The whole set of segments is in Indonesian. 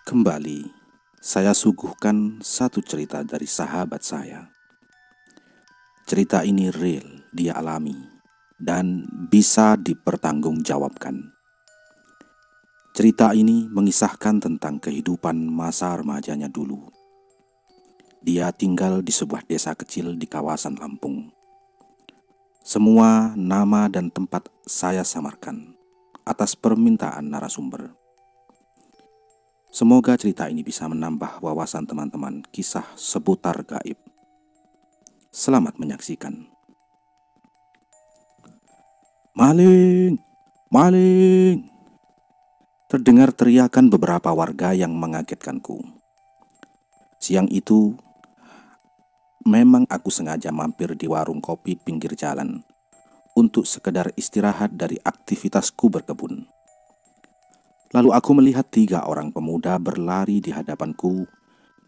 Kembali, saya suguhkan satu cerita dari sahabat saya. Cerita ini real, dia alami, dan bisa dipertanggungjawabkan. Cerita ini mengisahkan tentang kehidupan masa remajanya dulu. Dia tinggal di sebuah desa kecil di kawasan Lampung. Semua nama dan tempat saya samarkan atas permintaan narasumber. Semoga cerita ini bisa menambah wawasan teman-teman kisah seputar gaib. Selamat menyaksikan. Maling! Maling! Terdengar teriakan beberapa warga yang mengagetkanku. Siang itu, memang aku sengaja mampir di warung kopi pinggir jalan untuk sekedar istirahat dari aktivitasku berkebun. Lalu aku melihat 3 orang pemuda berlari di hadapanku,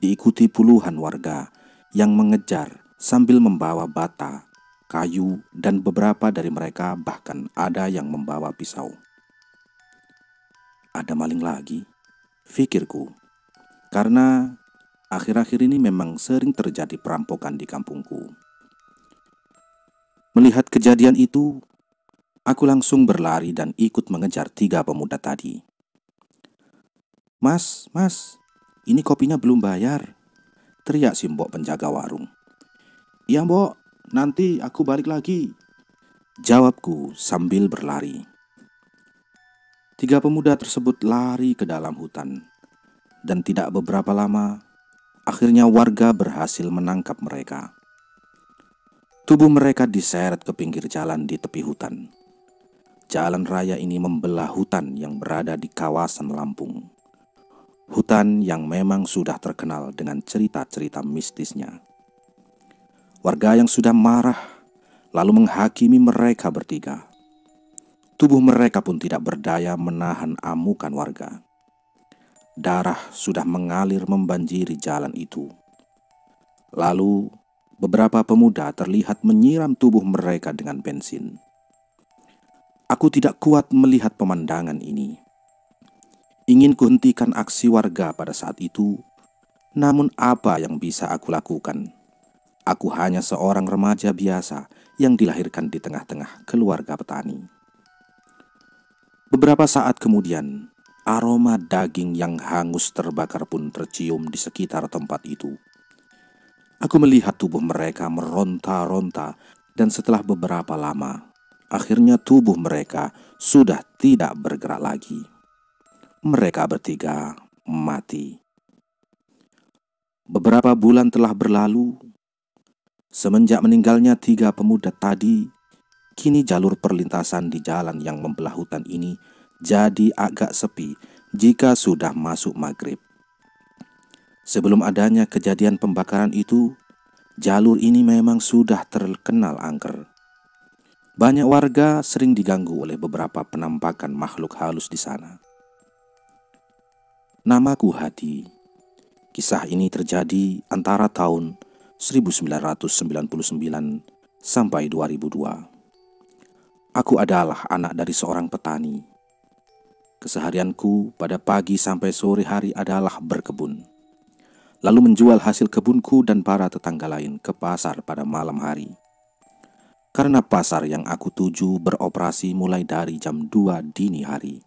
diikuti puluhan warga yang mengejar sambil membawa bata, kayu, dan beberapa dari mereka bahkan ada yang membawa pisau. Ada maling lagi, pikirku, karena akhir-akhir ini memang sering terjadi perampokan di kampungku. Melihat kejadian itu, aku langsung berlari dan ikut mengejar 3 pemuda tadi. Mas, ini kopinya belum bayar, teriak si mbok penjaga warung. Iya mbok, nanti aku balik lagi, jawabku sambil berlari. 3 pemuda tersebut lari ke dalam hutan, dan tidak beberapa lama, akhirnya warga berhasil menangkap mereka. Tubuh mereka diseret ke pinggir jalan di tepi hutan. Jalan raya ini membelah hutan yang berada di kawasan Lampung. Hutan yang memang sudah terkenal dengan cerita-cerita mistisnya. Warga yang sudah marah lalu menghakimi mereka bertiga. Tubuh mereka pun tidak berdaya menahan amukan warga. Darah sudah mengalir membanjiri jalan itu. Lalu beberapa pemuda terlihat menyiram tubuh mereka dengan bensin. Aku tidak kuat melihat pemandangan ini. Ingin kuhentikan aksi warga pada saat itu, namun apa yang bisa aku lakukan? Aku hanya seorang remaja biasa yang dilahirkan di tengah-tengah keluarga petani. Beberapa saat kemudian, aroma daging yang hangus terbakar pun tercium di sekitar tempat itu. Aku melihat tubuh mereka meronta-ronta, dan setelah beberapa lama, akhirnya tubuh mereka sudah tidak bergerak lagi. Mereka bertiga mati. Beberapa bulan telah berlalu. Semenjak meninggalnya 3 pemuda tadi, kini jalur perlintasan di jalan yang membelah hutan ini jadi agak sepi jika sudah masuk maghrib. Sebelum adanya kejadian pembakaran itu, jalur ini memang sudah terkenal angker. Banyak warga sering diganggu oleh beberapa penampakan makhluk halus di sana. Namaku Hadi. Kisah ini terjadi antara tahun 1999 sampai 2002. Aku adalah anak dari seorang petani. Keseharianku pada pagi sampai sore hari adalah berkebun, lalu menjual hasil kebunku dan para tetangga lain ke pasar pada malam hari. Karena pasar yang aku tuju beroperasi mulai dari jam 2 dini hari,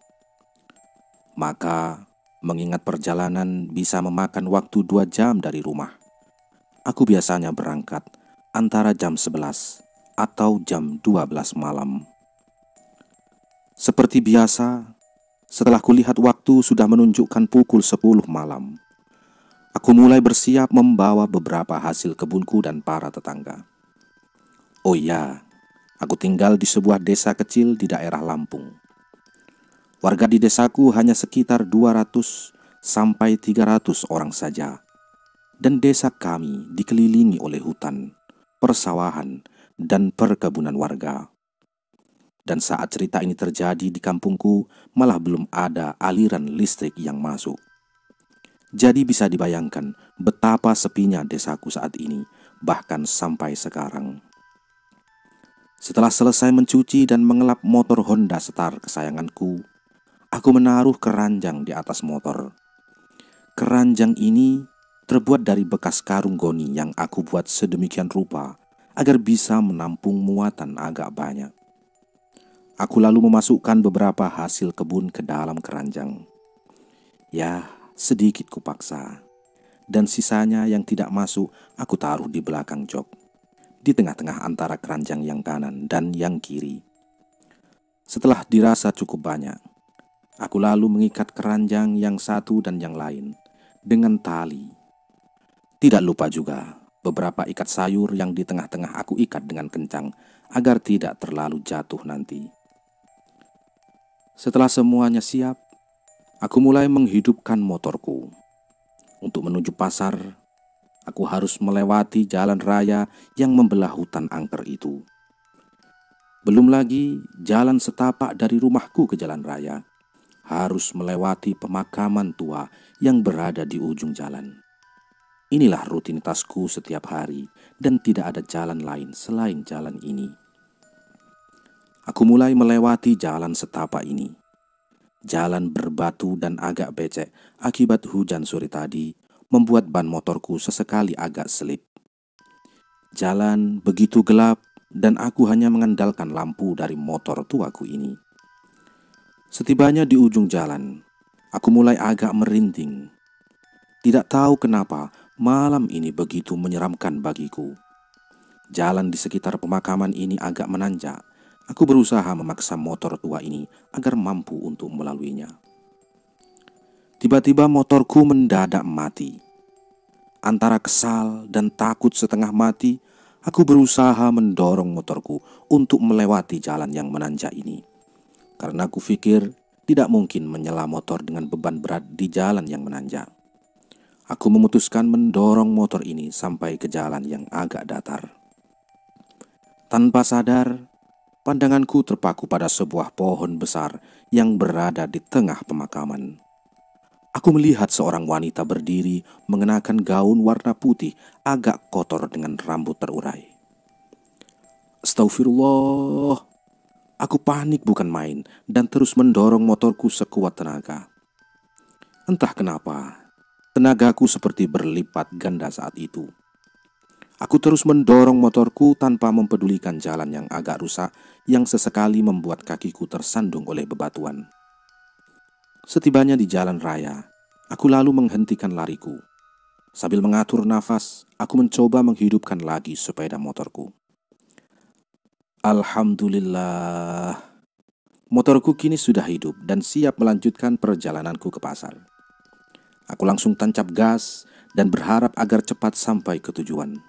maka mengingat perjalanan bisa memakan waktu 2 jam dari rumah, aku biasanya berangkat antara jam 11 atau jam 12 malam. Seperti biasa, setelah kulihat waktu sudah menunjukkan pukul 10 malam, aku mulai bersiap membawa beberapa hasil kebunku dan para tetangga. Oh iya, aku tinggal di sebuah desa kecil di daerah Lampung. Warga di desaku hanya sekitar 200 sampai 300 orang saja. Dan desa kami dikelilingi oleh hutan, persawahan, dan perkebunan warga. Dan saat cerita ini terjadi di kampungku, malah belum ada aliran listrik yang masuk. Jadi bisa dibayangkan betapa sepinya desaku saat ini, bahkan sampai sekarang. Setelah selesai mencuci dan mengelap motor Honda Star kesayanganku, aku menaruh keranjang di atas motor. Keranjang ini terbuat dari bekas karung goni yang aku buat sedemikian rupa agar bisa menampung muatan agak banyak. Aku lalu memasukkan beberapa hasil kebun ke dalam keranjang. Ya, sedikit kupaksa. Dan sisanya yang tidak masuk aku taruh di belakang jok, di tengah-tengah antara keranjang yang kanan dan yang kiri. Setelah dirasa cukup banyak, aku lalu mengikat keranjang yang satu dan yang lain dengan tali. Tidak lupa juga beberapa ikat sayur yang di tengah-tengah aku ikat dengan kencang agar tidak terlalu jatuh nanti. Setelah semuanya siap, aku mulai menghidupkan motorku. Untuk menuju pasar, aku harus melewati jalan raya yang membelah hutan angker itu. Belum lagi jalan setapak dari rumahku ke jalan raya, harus melewati pemakaman tua yang berada di ujung jalan. Inilah rutinitasku setiap hari dan tidak ada jalan lain selain jalan ini. Aku mulai melewati jalan setapak ini. Jalan berbatu dan agak becek akibat hujan sore tadi membuat ban motorku sesekali agak selip. Jalan begitu gelap dan aku hanya mengandalkan lampu dari motor tuaku ini. Setibanya di ujung jalan, aku mulai agak merinding. Tidak tahu kenapa malam ini begitu menyeramkan bagiku. Jalan di sekitar pemakaman ini agak menanjak. Aku berusaha memaksa motor tua ini agar mampu untuk melaluinya. Tiba-tiba motorku mendadak mati. Antara kesal dan takut setengah mati, aku berusaha mendorong motorku untuk melewati jalan yang menanjak ini. Karena aku pikir tidak mungkin menyela motor dengan beban berat di jalan yang menanjak. Aku memutuskan mendorong motor ini sampai ke jalan yang agak datar. Tanpa sadar, pandanganku terpaku pada sebuah pohon besar yang berada di tengah pemakaman. Aku melihat seorang wanita berdiri mengenakan gaun warna putih agak kotor dengan rambut terurai. Astagfirullah. Aku panik bukan main dan terus mendorong motorku sekuat tenaga. Entah kenapa, tenagaku seperti berlipat ganda saat itu. Aku terus mendorong motorku tanpa mempedulikan jalan yang agak rusak yang sesekali membuat kakiku tersandung oleh bebatuan. Setibanya di jalan raya, aku lalu menghentikan lariku. Sambil mengatur nafas, aku mencoba menghidupkan lagi sepeda motorku. Alhamdulillah, motorku kini sudah hidup dan siap melanjutkan perjalananku ke pasar. Aku langsung tancap gas dan berharap agar cepat sampai ke tujuan.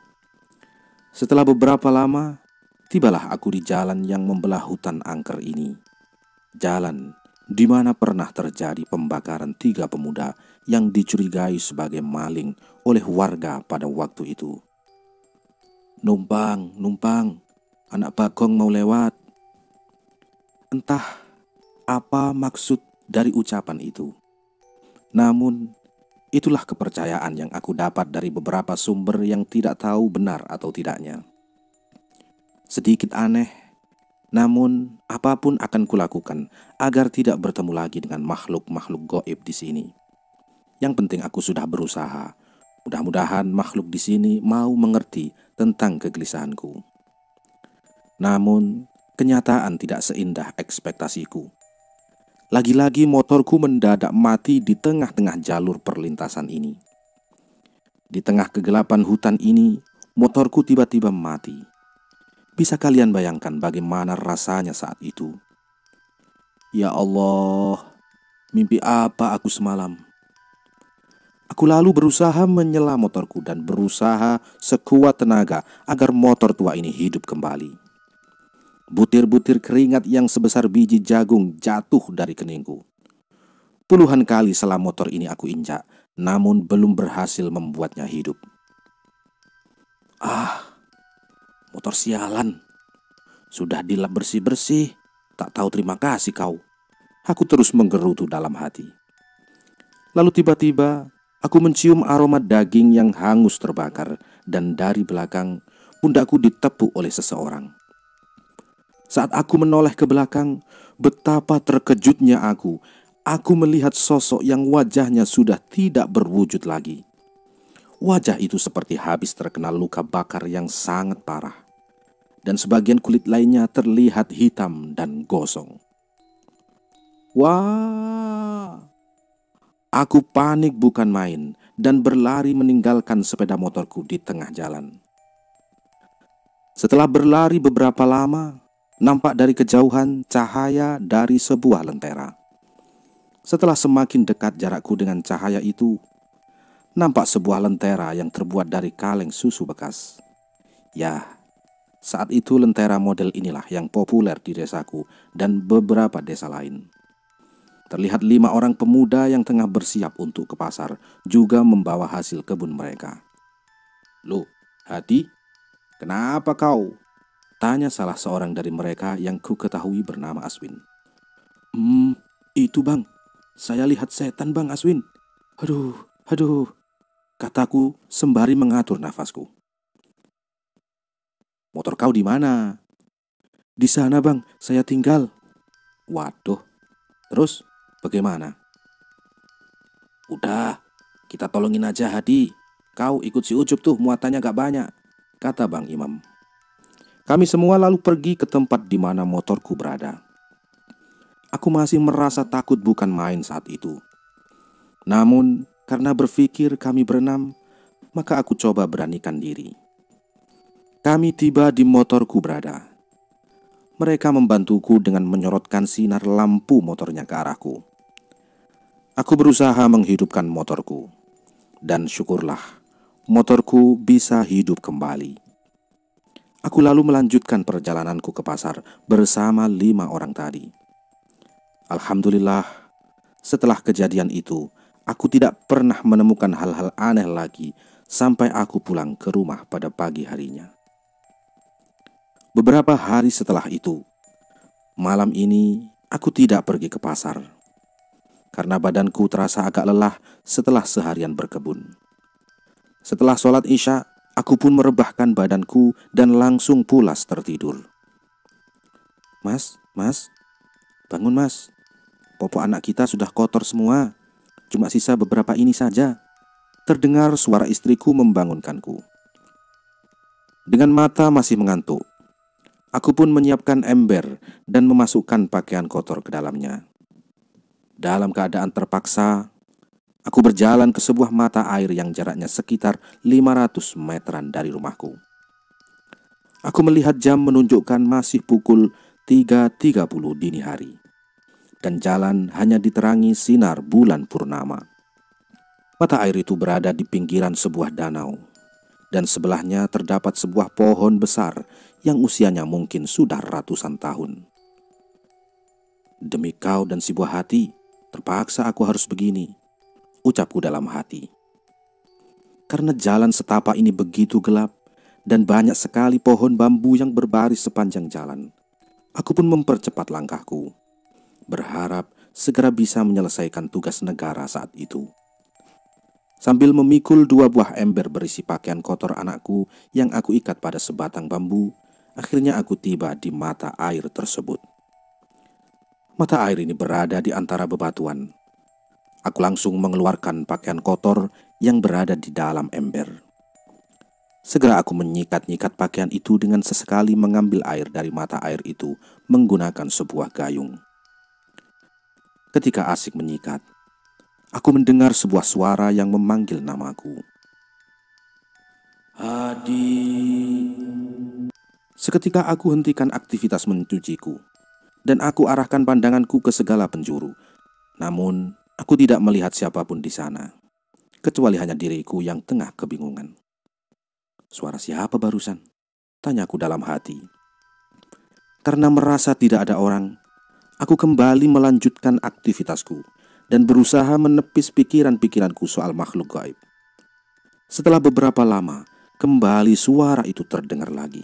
Setelah beberapa lama, tibalah aku di jalan yang membelah hutan angker ini. Jalan di mana pernah terjadi pembakaran 3 pemuda yang dicurigai sebagai maling oleh warga pada waktu itu. Numpang, anak Bagong mau lewat. Entah apa maksud dari ucapan itu. Namun, itulah kepercayaan yang aku dapat dari beberapa sumber yang tidak tahu benar atau tidaknya. Sedikit aneh, namun apapun akan kulakukan agar tidak bertemu lagi dengan makhluk-makhluk gaib di sini. Yang penting aku sudah berusaha. Mudah-mudahan makhluk di sini mau mengerti tentang kegelisahanku. Namun, kenyataan tidak seindah ekspektasiku. Lagi-lagi motorku mendadak mati di tengah-tengah jalur perlintasan ini. Di tengah kegelapan hutan ini, motorku tiba-tiba mati. Bisa kalian bayangkan bagaimana rasanya saat itu? Ya Allah, mimpi apa aku semalam? Aku lalu berusaha menyela motorku dan berusaha sekuat tenaga agar motor tua ini hidup kembali. Butir-butir keringat yang sebesar biji jagung jatuh dari keningku. Puluhan kali selang motor ini aku injak, namun belum berhasil membuatnya hidup. Motor sialan. Sudah dilap bersih-bersih, tak tahu terima kasih kau. Aku terus menggerutu dalam hati. Lalu tiba-tiba aku mencium aroma daging yang hangus terbakar dan dari belakang pundakku ditepuk oleh seseorang. Saat aku menoleh ke belakang, betapa terkejutnya aku. aku melihat sosok yang wajahnya sudah tidak berwujud lagi. Wajah itu seperti habis terkena luka bakar yang sangat parah, dan sebagian kulit lainnya terlihat hitam dan gosong. Wah! Aku panik bukan main dan berlari meninggalkan sepeda motorku di tengah jalan. Setelah berlari beberapa lama, nampak dari kejauhan cahaya dari sebuah lentera. Setelah semakin dekat jarakku dengan cahaya itu, nampak sebuah lentera yang terbuat dari kaleng susu bekas. Ya, saat itu lentera model inilah yang populer di desaku dan beberapa desa lain. Terlihat 5 orang pemuda yang tengah bersiap untuk ke pasar, juga membawa hasil kebun mereka. "Loh, Hadi, kenapa kau?" tanya salah seorang dari mereka yang ku ketahui bernama Aswin. Itu bang, saya lihat setan bang Aswin. Aduh, kataku sembari mengatur nafasku. "Motor kau di mana?" "Di sana bang, saya tinggal." "Waduh, terus bagaimana?" "Udah, kita tolongin aja Hadi. Kau ikut si Ucup tuh, muatannya gak banyak," kata Bang Imam. Kami semua lalu pergi ke tempat di mana motorku berada. Aku masih merasa takut bukan main saat itu. Namun, karena berpikir kami berenam, maka aku coba beranikan diri. Kami tiba di motorku berada. Mereka membantuku dengan menyorotkan sinar lampu motornya ke arahku. Aku berusaha menghidupkan motorku. Dan syukurlah, motorku bisa hidup kembali. Aku lalu melanjutkan perjalananku ke pasar bersama 5 orang tadi. Alhamdulillah, setelah kejadian itu, aku tidak pernah menemukan hal-hal aneh lagi sampai aku pulang ke rumah pada pagi harinya. Beberapa hari setelah itu, malam ini aku tidak pergi ke pasar karena badanku terasa agak lelah setelah seharian berkebun. Setelah sholat Isya, aku pun merebahkan badanku dan langsung pulas tertidur. Mas, bangun mas. Popok anak kita sudah kotor semua. Cuma sisa beberapa ini saja." Terdengar suara istriku membangunkanku. Dengan mata masih mengantuk, aku pun menyiapkan ember dan memasukkan pakaian kotor ke dalamnya. Dalam keadaan terpaksa, aku berjalan ke sebuah mata air yang jaraknya sekitar 500 meteran dari rumahku. Aku melihat jam menunjukkan masih pukul 3.30 dini hari. Dan jalan hanya diterangi sinar bulan purnama. Mata air itu berada di pinggiran sebuah danau, dan sebelahnya terdapat sebuah pohon besar yang usianya mungkin sudah ratusan tahun. "Demi kau dan si buah hati, terpaksa aku harus begini," ucapku dalam hati. Karena jalan setapak ini begitu gelap dan banyak sekali pohon bambu yang berbaris sepanjang jalan, aku pun mempercepat langkahku, berharap segera bisa menyelesaikan tugas negara saat itu. Sambil memikul 2 buah ember berisi pakaian kotor anakku yang aku ikat pada sebatang bambu, akhirnya aku tiba di mata air tersebut. Mata air ini berada di antara bebatuan. Aku langsung mengeluarkan pakaian kotor yang berada di dalam ember. Segera aku menyikat-nyikat pakaian itu dengan sesekali mengambil air dari mata air itu menggunakan sebuah gayung. Ketika asik menyikat, aku mendengar sebuah suara yang memanggil namaku. "Hadi." Seketika aku hentikan aktivitas mencuciku, dan aku arahkan pandanganku ke segala penjuru. Namun, aku tidak melihat siapapun di sana, kecuali hanya diriku yang tengah kebingungan. "Suara siapa barusan?" tanyaku dalam hati. Karena merasa tidak ada orang, aku kembali melanjutkan aktivitasku dan berusaha menepis pikiran-pikiranku soal makhluk gaib. Setelah beberapa lama, kembali suara itu terdengar lagi.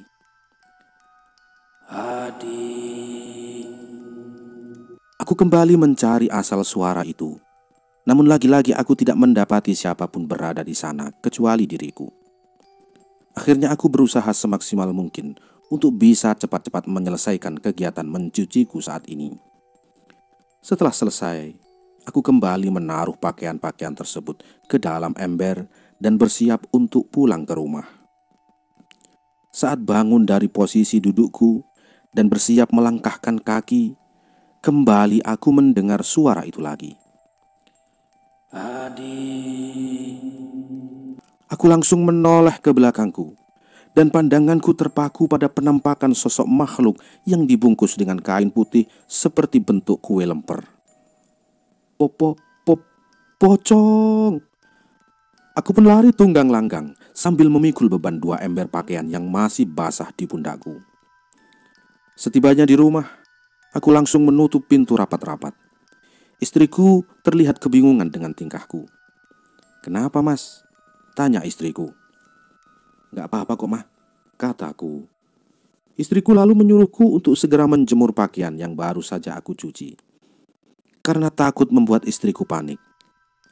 "Hadi." Aku kembali mencari asal suara itu. Namun lagi-lagi aku tidak mendapati siapapun berada di sana kecuali diriku. Akhirnya aku berusaha semaksimal mungkin untuk bisa cepat-cepat menyelesaikan kegiatan mencuciku saat ini. Setelah selesai, Aku kembali menaruh pakaian-pakaian tersebut ke dalam ember dan bersiap untuk pulang ke rumah. Saat bangun dari posisi dudukku dan bersiap melangkahkan kaki, kembali aku mendengar suara itu lagi. "Adi." Aku langsung menoleh ke belakangku dan pandanganku terpaku pada penampakan sosok makhluk yang dibungkus dengan kain putih seperti bentuk kue lemper. Pocong. Aku pun lari tunggang langgang sambil memikul beban 2 ember pakaian yang masih basah di pundakku. Setibanya di rumah, aku langsung menutup pintu rapat-rapat. Istriku terlihat kebingungan dengan tingkahku. "Kenapa, Mas?" tanya istriku. "Gak apa-apa kok, Mah," kataku. Istriku lalu menyuruhku untuk segera menjemur pakaian yang baru saja aku cuci. Karena takut membuat istriku panik,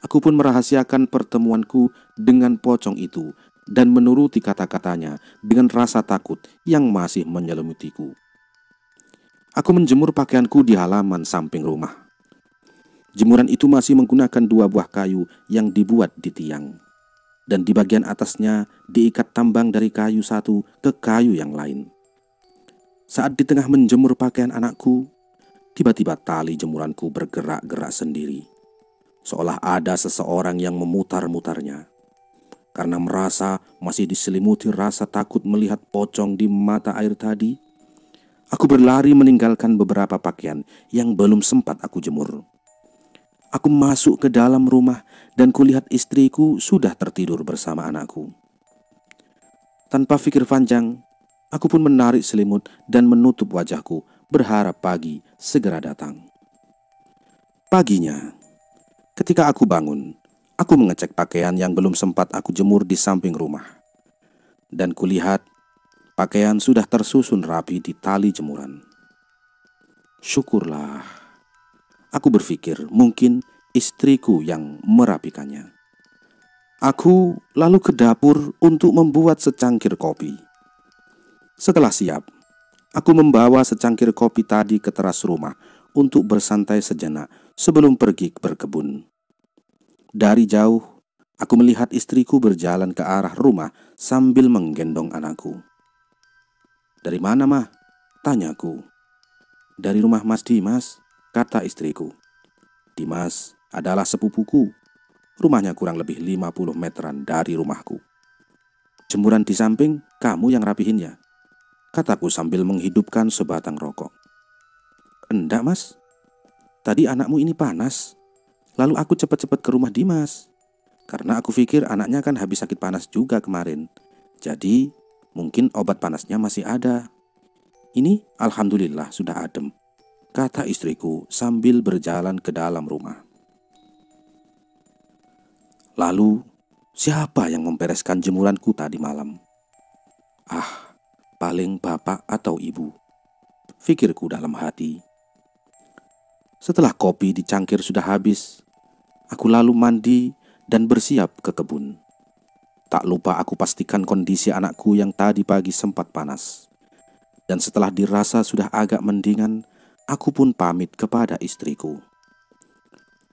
aku pun merahasiakan pertemuanku dengan pocong itu dan menuruti kata-katanya dengan rasa takut yang masih menyelimutiku. Aku menjemur pakaianku di halaman samping rumah. Jemuran itu masih menggunakan 2 buah kayu yang dibuat di tiang, dan di bagian atasnya diikat tambang dari kayu satu ke kayu yang lain. Saat di tengah menjemur pakaian anakku, tiba-tiba tali jemuranku bergerak-gerak sendiri, seolah ada seseorang yang memutar-mutarnya. Karena merasa masih diselimuti rasa takut melihat pocong di mata air tadi, aku berlari meninggalkan beberapa pakaian yang belum sempat aku jemur. Aku masuk ke dalam rumah dan kulihat istriku sudah tertidur bersama anakku. Tanpa pikir panjang, aku pun menarik selimut dan menutup wajahku, berharap pagi segera datang. Paginya, ketika aku bangun, aku mengecek pakaian yang belum sempat aku jemur di samping rumah. Dan kulihat pakaian sudah tersusun rapi di tali jemuran. Syukurlah. Aku berpikir mungkin istriku yang merapikannya. Aku lalu ke dapur untuk membuat secangkir kopi. Setelah siap, aku membawa secangkir kopi tadi ke teras rumah untuk bersantai sejenak sebelum pergi berkebun. Dari jauh, aku melihat istriku berjalan ke arah rumah sambil menggendong anakku. "Dari mana, Mah?" tanyaku. "Dari rumah Mas Dimas," kata istriku. "Dimas adalah sepupuku. Rumahnya kurang lebih 50 meteran dari rumahku." "Jemuran di samping kamu yang rapihin ya?" kataku sambil menghidupkan sebatang rokok. "Enggak, Mas. Tadi anakmu ini panas. Lalu aku cepat-cepat ke rumah Dimas. Karena aku pikir anaknya kan habis sakit panas juga kemarin. Jadi mungkin obat panasnya masih ada. Ini alhamdulillah sudah adem," kata istriku sambil berjalan ke dalam rumah. Lalu, siapa yang membereskan jemuranku tadi malam? Paling bapak atau ibu, pikirku dalam hati. Setelah kopi di cangkir sudah habis, aku lalu mandi dan bersiap ke kebun. Tak lupa aku pastikan kondisi anakku yang tadi pagi sempat panas. Dan setelah dirasa sudah agak mendingan, aku pun pamit kepada istriku.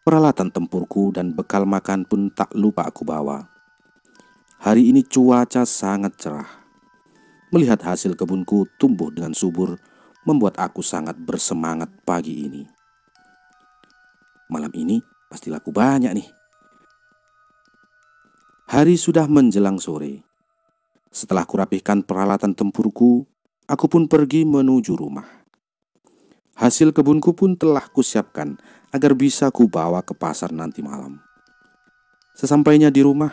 Peralatan tempurku dan bekal makan pun tak lupa aku bawa. Hari ini cuaca sangat cerah. Melihat hasil kebunku tumbuh dengan subur membuat aku sangat bersemangat pagi ini. Malam ini pasti laku banyak nih. Hari sudah menjelang sore. Setelah kurapihkan peralatan tempurku, aku pun pergi menuju rumah. Hasil kebunku pun telah kusiapkan agar bisa kubawa ke pasar nanti malam. Sesampainya di rumah,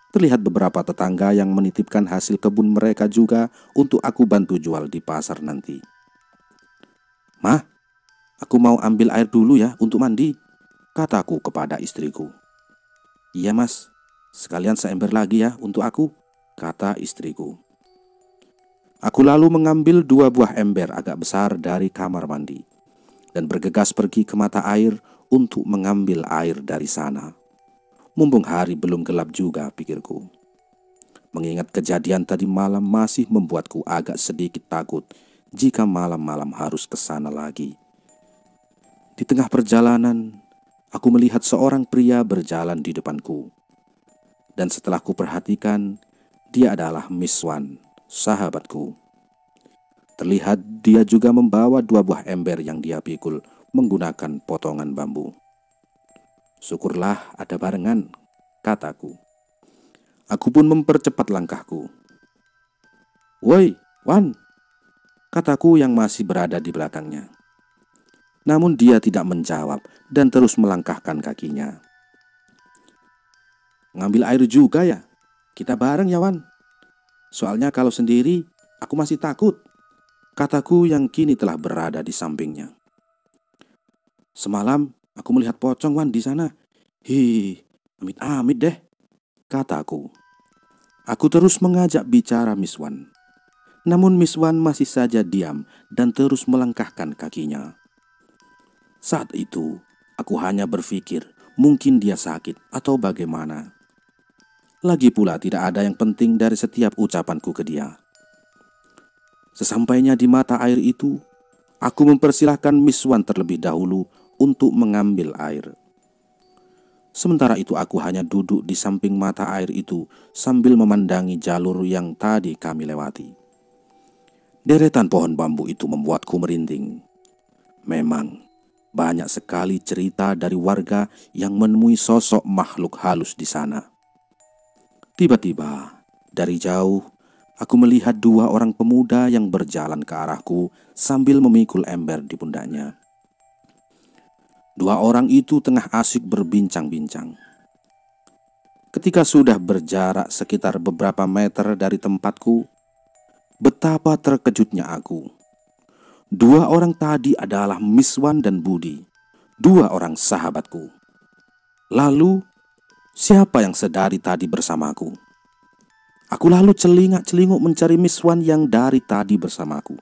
terlihat beberapa tetangga yang menitipkan hasil kebun mereka juga untuk aku bantu jual di pasar nanti. "Mah, aku mau ambil air dulu ya untuk mandi," kataku kepada istriku. "Iya, Mas, sekalian seember lagi ya untuk aku," kata istriku. Aku lalu mengambil 2 buah ember agak besar dari kamar mandi dan bergegas pergi ke mata air untuk mengambil air dari sana. Mumpung hari belum gelap juga, pikirku. Mengingat kejadian tadi malam masih membuatku agak sedikit takut jika malam-malam harus ke sana lagi. Di tengah perjalanan, aku melihat seorang pria berjalan di depanku. Dan setelah kuperhatikan, dia adalah Miswan, sahabatku. Terlihat dia juga membawa 2 buah ember yang dia pikul menggunakan potongan bambu. Syukurlah ada barengan, kataku. Aku pun mempercepat langkahku. Woi, Wan, kataku yang masih berada di belakangnya. Namun dia tidak menjawab dan terus melangkahkan kakinya. Ngambil air juga ya? Kita bareng ya, Wan. Soalnya kalau sendiri aku masih takut, kataku yang kini telah berada di sampingnya. Semalam aku melihat pocong, Wan, di sana. Amit-amit deh, kataku. Aku terus mengajak bicara Miswan. Namun Miswan masih saja diam dan terus melangkahkan kakinya. Saat itu, aku hanya berpikir mungkin dia sakit atau bagaimana. Lagi pula tidak ada yang penting dari setiap ucapanku ke dia. Sesampainya di mata air itu, aku mempersilahkan Miswan terlebih dahulu untuk mengambil air. Sementara itu aku hanya duduk di samping mata air itu sambil memandangi jalur yang tadi kami lewati. Deretan pohon bambu itu membuatku merinding. Memang banyak sekali cerita dari warga yang menemui sosok makhluk halus di sana. Tiba-tiba, dari jauh, aku melihat 2 orang pemuda yang berjalan ke arahku sambil memikul ember di pundaknya. 2 orang itu tengah asyik berbincang-bincang. Ketika sudah berjarak sekitar beberapa meter dari tempatku, betapa terkejutnya aku. 2 orang tadi adalah Miswan dan Budi, 2 orang sahabatku. Lalu, siapa yang sedari tadi bersamaku? Aku lalu celingak-celinguk mencari Miswan yang dari tadi bersamaku.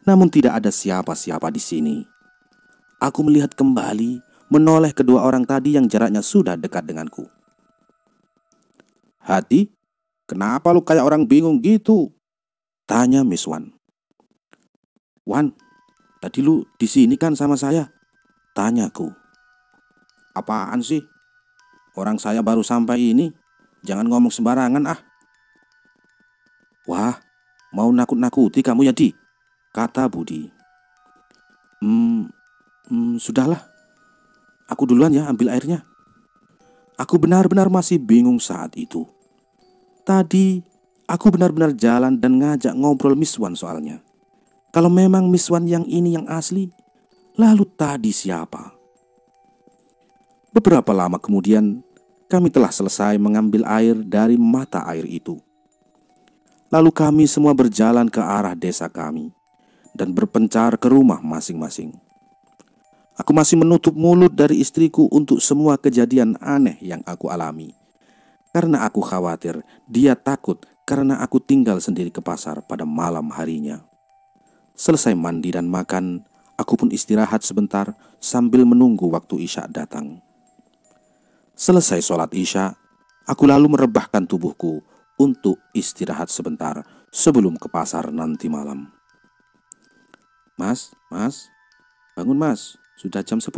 Namun tidak ada siapa-siapa di sini. Aku melihat kembali, menoleh kedua orang tadi yang jaraknya sudah dekat denganku. Hati, kenapa lu kayak orang bingung gitu? Tanya Miswan. Wan, tadi lu di sini kan sama saya? Tanyaku. Apaan sih? Orang saya baru sampai ini. Jangan ngomong sembarangan ah. Wah, mau nakut-nakuti kamu ya, Di? Kata Budi. Sudahlah. Aku duluan ya ambil airnya. Aku benar-benar masih bingung saat itu. Tadi, aku benar-benar jalan dan ngajak ngobrol Miswan soalnya. Kalau memang Miswan yang ini yang asli, lalu tadi siapa? Beberapa lama kemudian, kami telah selesai mengambil air dari mata air itu. Lalu kami semua berjalan ke arah desa kami dan berpencar ke rumah masing-masing. Aku masih menutup mulut dari istriku untuk semua kejadian aneh yang aku alami. Karena aku khawatir dia takut karena aku tinggal sendiri ke pasar pada malam harinya. Selesai mandi dan makan, aku pun istirahat sebentar sambil menunggu waktu Isya datang. Selesai sholat Isya, aku lalu merebahkan tubuhku untuk istirahat sebentar sebelum ke pasar nanti malam. Mas, bangun mas, sudah jam 10.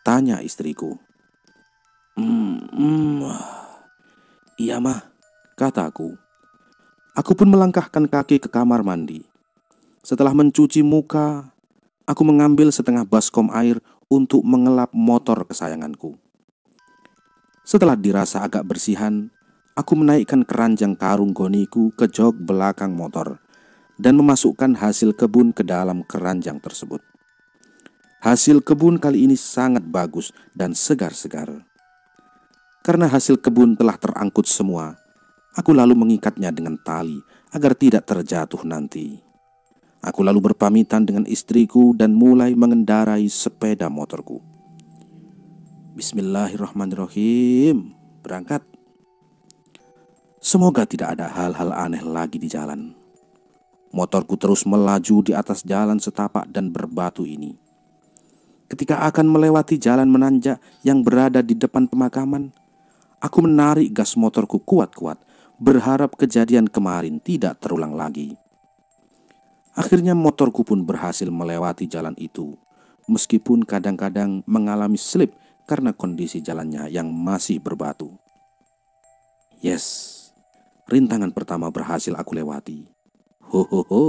Tanya istriku. Iya mah, kataku. Aku pun melangkahkan kaki ke kamar mandi. Setelah mencuci muka, aku mengambil setengah baskom air untuk mengelap motor kesayanganku. Setelah dirasa agak bersihan, aku menaikkan keranjang karung goniku ke jok belakang motor dan memasukkan hasil kebun ke dalam keranjang tersebut. Hasil kebun kali ini sangat bagus dan segar-segar. Karena hasil kebun telah terangkut semua, aku lalu mengikatnya dengan tali agar tidak terjatuh nanti. Aku lalu berpamitan dengan istriku dan mulai mengendarai sepeda motorku. Bismillahirrahmanirrahim. Berangkat. Semoga tidak ada hal-hal aneh lagi di jalan. Motorku terus melaju di atas jalan setapak dan berbatu ini. Ketika akan melewati jalan menanjak yang berada di depan pemakaman, aku menarik gas motorku kuat-kuat, berharap kejadian kemarin tidak terulang lagi. Akhirnya motorku pun berhasil melewati jalan itu, meskipun kadang-kadang mengalami slip karena kondisi jalannya yang masih berbatu. Yes, rintangan pertama berhasil aku lewati. Ho ho ho.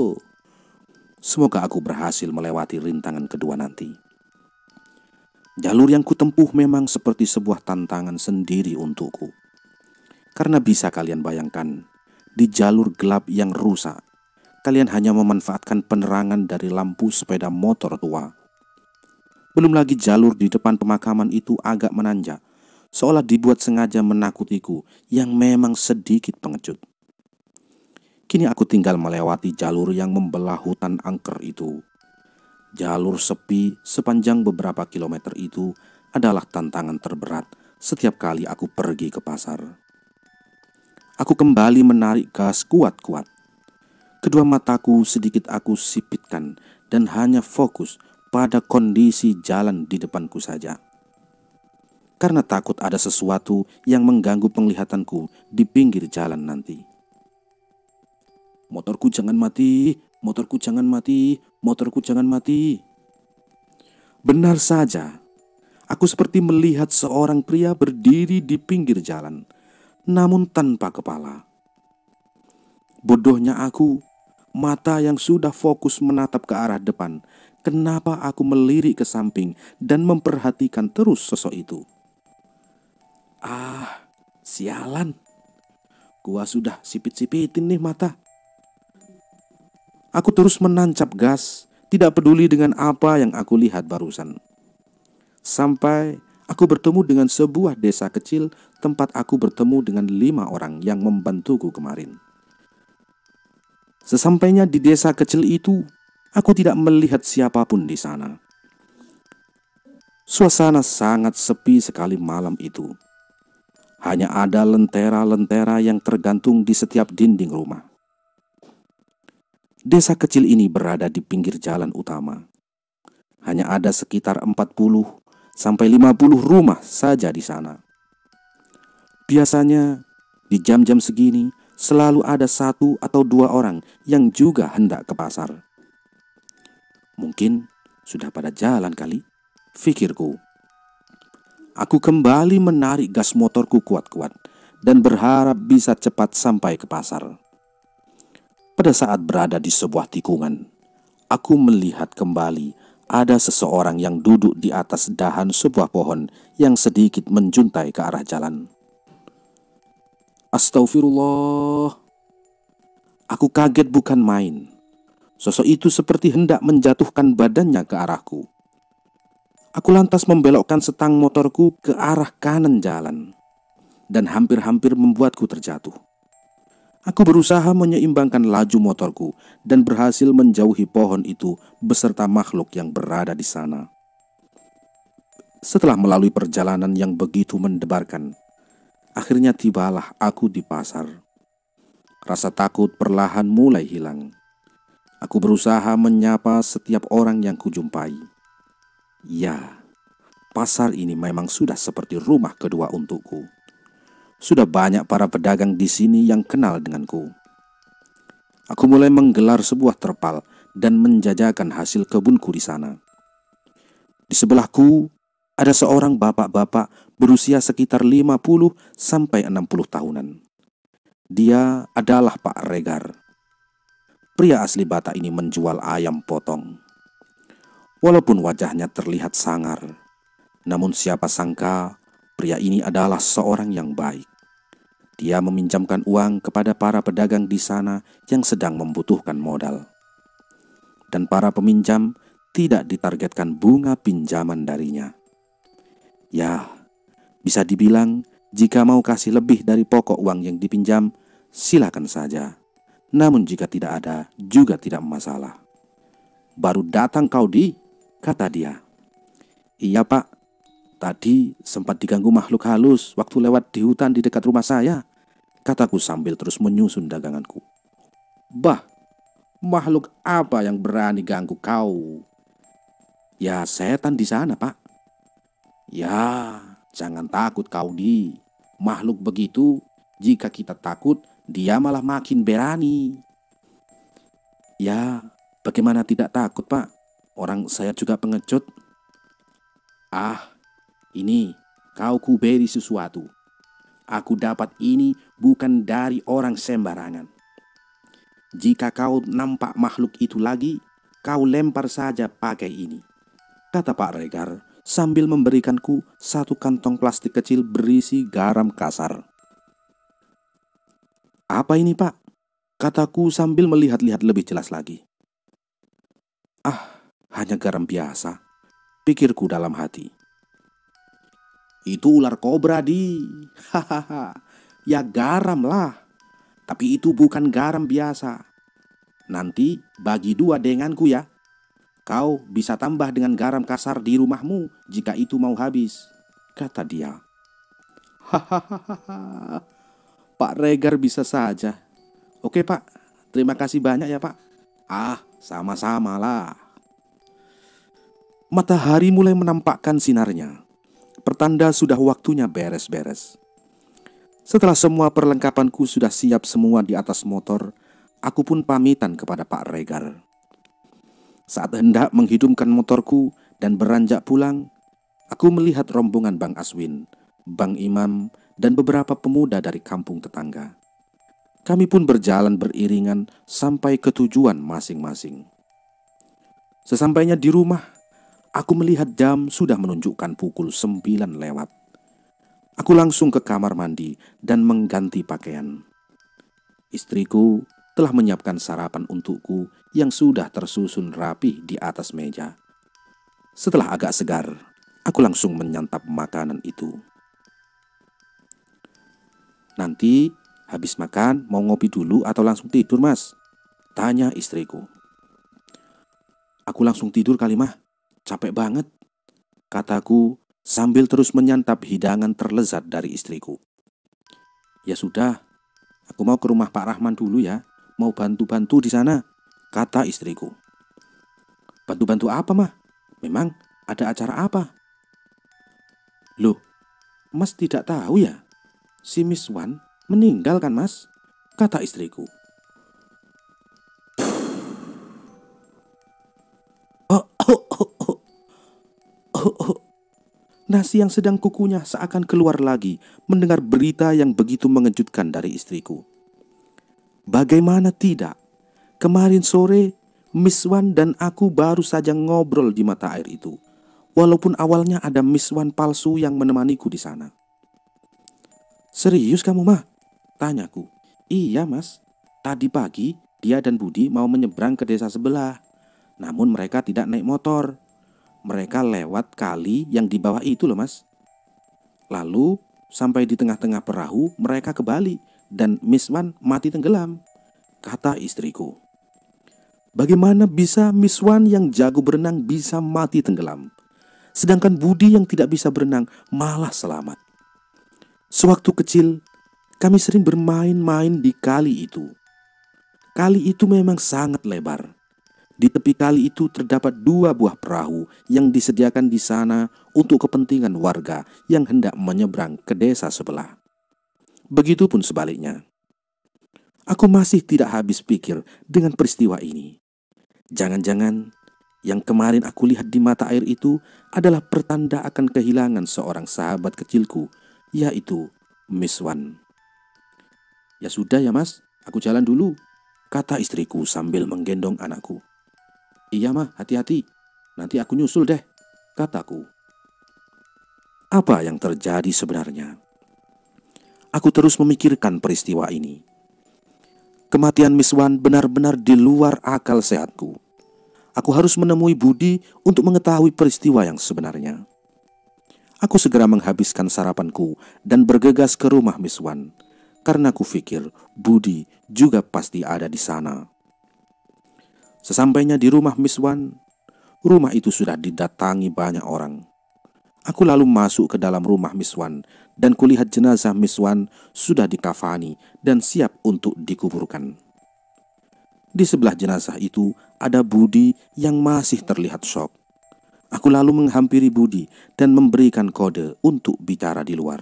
Semoga aku berhasil melewati rintangan kedua nanti. Jalur yang kutempuh memang seperti sebuah tantangan sendiri untukku. Karena bisa kalian bayangkan, di jalur gelap yang rusak, kalian hanya memanfaatkan penerangan dari lampu sepeda motor tua. Belum lagi jalur di depan pemakaman itu agak menanjak, seolah dibuat sengaja menakutiku yang memang sedikit pengecut. Kini aku tinggal melewati jalur yang membelah hutan angker itu. Jalur sepi sepanjang beberapa kilometer itu adalah tantangan terberat setiap kali aku pergi ke pasar. Aku kembali menarik gas kuat-kuat. Kedua mataku sedikit aku sipitkan dan hanya fokus pada kondisi jalan di depanku saja. Karena takut ada sesuatu yang mengganggu penglihatanku di pinggir jalan nanti. Motorku jangan mati, motorku jangan mati, motorku jangan mati. Benar saja, aku seperti melihat seorang pria berdiri di pinggir jalan, namun tanpa kepala. Bodohnya aku, mata yang sudah fokus menatap ke arah depan, kenapa aku melirik ke samping dan memperhatikan terus sosok itu? Ah, sialan. Gua sudah sipit-sipitin nih mata. Aku terus menancap gas, tidak peduli dengan apa yang aku lihat barusan. Sampai aku bertemu dengan sebuah desa kecil tempat aku bertemu dengan 5 orang yang membantuku kemarin. Sesampainya di desa kecil itu, aku tidak melihat siapapun di sana. Suasana sangat sepi sekali malam itu. Hanya ada lentera-lentera yang tergantung di setiap dinding rumah. Desa kecil ini berada di pinggir jalan utama. Hanya ada sekitar 40 sampai 50 rumah saja di sana. Biasanya di jam-jam segini selalu ada 1 atau 2 orang yang juga hendak ke pasar. Mungkin sudah pada jalan kali, pikirku. Aku kembali menarik gas motorku kuat-kuat dan berharap bisa cepat sampai ke pasar. Pada saat berada di sebuah tikungan, aku melihat kembali ada seseorang yang duduk di atas dahan sebuah pohon yang sedikit menjuntai ke arah jalan. Astagfirullah. Aku kaget bukan main. Sosok itu seperti hendak menjatuhkan badannya ke arahku. Aku lantas membelokkan setang motorku ke arah kanan jalan dan hampir-hampir membuatku terjatuh. Aku berusaha menyeimbangkan laju motorku dan berhasil menjauhi pohon itu beserta makhluk yang berada di sana. Setelah melalui perjalanan yang begitu mendebarkan, akhirnya tibalah aku di pasar. Rasa takut perlahan mulai hilang. Aku berusaha menyapa setiap orang yang kujumpai. Ya, pasar ini memang sudah seperti rumah kedua untukku. Sudah banyak para pedagang di sini yang kenal denganku. Aku mulai menggelar sebuah terpal dan menjajakan hasil kebunku di sana. Di sebelahku ada seorang bapak-bapak berusia sekitar 50 sampai 60 tahunan. Dia adalah Pak Regar. Pria asli Batak ini menjual ayam potong. Walaupun wajahnya terlihat sangar, namun siapa sangka pria ini adalah seorang yang baik. Dia meminjamkan uang kepada para pedagang di sana yang sedang membutuhkan modal. Dan para peminjam tidak ditargetkan bunga pinjaman darinya. Ya, bisa dibilang jika mau kasih lebih dari pokok uang yang dipinjam, silakan saja. Namun jika tidak ada, juga tidak masalah. Baru datang kau di, kata dia. Iya pak, tadi sempat diganggu makhluk halus waktu lewat di hutan di dekat rumah saya, kataku sambil terus menyusun daganganku. Bah, makhluk apa yang berani ganggu kau? Ya setan di sana pak. Ya, jangan takut kau di. Makhluk begitu, jika kita takut, dia malah makin berani. Ya, bagaimana tidak takut pak? Orang saya juga pengecut. Ah, ini kau kuberi sesuatu. Aku dapat ini bukan dari orang sembarangan. Jika kau nampak makhluk itu lagi, kau lempar saja pakai ini, kata Pak Regar sambil memberikanku satu kantong plastik kecil berisi garam kasar. Apa ini, Pak? Kataku sambil melihat-lihat lebih jelas lagi. Ah, hanya garam biasa, pikirku dalam hati. Itu ular kobra, Di. Hahaha. Ya garam lah. Tapi itu bukan garam biasa. Nanti bagi dua denganku ya. Kau bisa tambah dengan garam kasar di rumahmu jika itu mau habis, kata dia. Hahaha. Pak Regar bisa saja. Oke, Pak. Terima kasih banyak ya, Pak. Ah, sama-sama lah. Matahari mulai menampakkan sinarnya. Pertanda sudah waktunya beres-beres. Setelah semua perlengkapanku sudah siap semua di atas motor, aku pun pamitan kepada Pak Regar. Saat hendak menghidupkan motorku dan beranjak pulang, aku melihat rombongan Bang Aswin, Bang Imam, dan beberapa pemuda dari kampung tetangga. Kami pun berjalan beriringan sampai ke tujuan masing-masing. Sesampainya di rumah, aku melihat jam sudah menunjukkan pukul 9 lewat. Aku langsung ke kamar mandi dan mengganti pakaian. Istriku telah menyiapkan sarapan untukku yang sudah tersusun rapi di atas meja. Setelah agak segar, aku langsung menyantap makanan itu. Nanti habis makan mau ngopi dulu atau langsung tidur, Mas? Tanya istriku. Aku langsung tidur kali, Mah. Capek banget, kataku sambil terus menyantap hidangan terlezat dari istriku. Ya sudah, aku mau ke rumah Pak Rahman dulu ya. Mau bantu-bantu di sana, kata istriku. Bantu-bantu apa, Mah? Memang ada acara apa? Loh, Mas tidak tahu ya? Si Miss Wan meninggal kan, Mas? Kata istriku. Oh, oh, oh, oh, oh, oh. Nasi yang sedang kukunyah seakan keluar lagi mendengar berita yang begitu mengejutkan dari istriku. Bagaimana tidak? Kemarin sore, Miss Wan dan aku baru saja ngobrol di mata air itu. Walaupun awalnya ada Miss Wan palsu yang menemaniku di sana. Serius kamu, Mah? Tanyaku. Iya, Mas. Tadi pagi, dia dan Budi mau menyeberang ke desa sebelah. Namun mereka tidak naik motor. Mereka lewat kali yang di bawah itu loh, Mas. Lalu sampai di tengah-tengah perahu mereka kebalik dan Miss Wan mati tenggelam, kata istriku. Bagaimana bisa Miss Wan yang jago berenang bisa mati tenggelam, sedangkan Budi yang tidak bisa berenang malah selamat? Sewaktu kecil kami sering bermain-main di kali itu. Kali itu memang sangat lebar. Di tepi kali itu terdapat 2 buah perahu yang disediakan di sana untuk kepentingan warga yang hendak menyeberang ke desa sebelah. Begitupun sebaliknya. Aku masih tidak habis pikir dengan peristiwa ini. Jangan-jangan yang kemarin aku lihat di mata air itu adalah pertanda akan kehilangan seorang sahabat kecilku, yaitu Miss Wan. Ya sudah ya, Mas, aku jalan dulu, kata istriku sambil menggendong anakku. Iya, Mah, hati-hati. Nanti aku nyusul deh, kataku. Apa yang terjadi sebenarnya? Aku terus memikirkan peristiwa ini. Kematian Miss Wan benar-benar di luar akal sehatku. Aku harus menemui Budi untuk mengetahui peristiwa yang sebenarnya. Aku segera menghabiskan sarapanku dan bergegas ke rumah Miss Wan, karena aku pikir Budi juga pasti ada di sana. Sesampainya di rumah Miss Wan, rumah itu sudah didatangi banyak orang. Aku lalu masuk ke dalam rumah Miss Wan dan kulihat jenazah Miss Wan sudah dikafani dan siap untuk dikuburkan. Di sebelah jenazah itu ada Budi yang masih terlihat syok. Aku lalu menghampiri Budi dan memberikan kode untuk bicara di luar.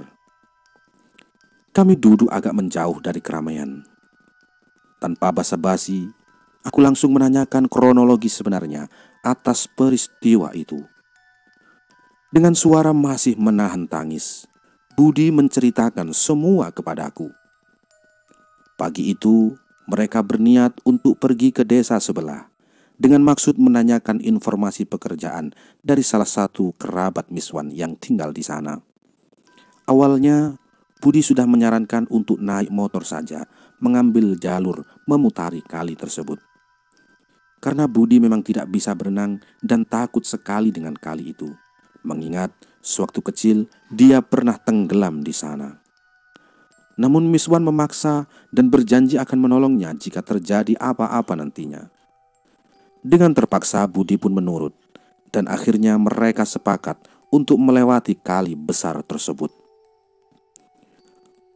Kami duduk agak menjauh dari keramaian. Tanpa basa-basi, aku langsung menanyakan kronologi sebenarnya atas peristiwa itu. Dengan suara masih menahan tangis, Budi menceritakan semua kepadaku. Pagi itu, mereka berniat untuk pergi ke desa sebelah dengan maksud menanyakan informasi pekerjaan dari salah satu kerabat Miswan yang tinggal di sana. Awalnya, Budi sudah menyarankan untuk naik motor saja, mengambil jalur memutari kali tersebut. Karena Budi memang tidak bisa berenang dan takut sekali dengan kali itu, mengingat sewaktu kecil dia pernah tenggelam di sana. Namun Miswan memaksa dan berjanji akan menolongnya jika terjadi apa-apa nantinya. Dengan terpaksa Budi pun menurut, dan akhirnya mereka sepakat untuk melewati kali besar tersebut.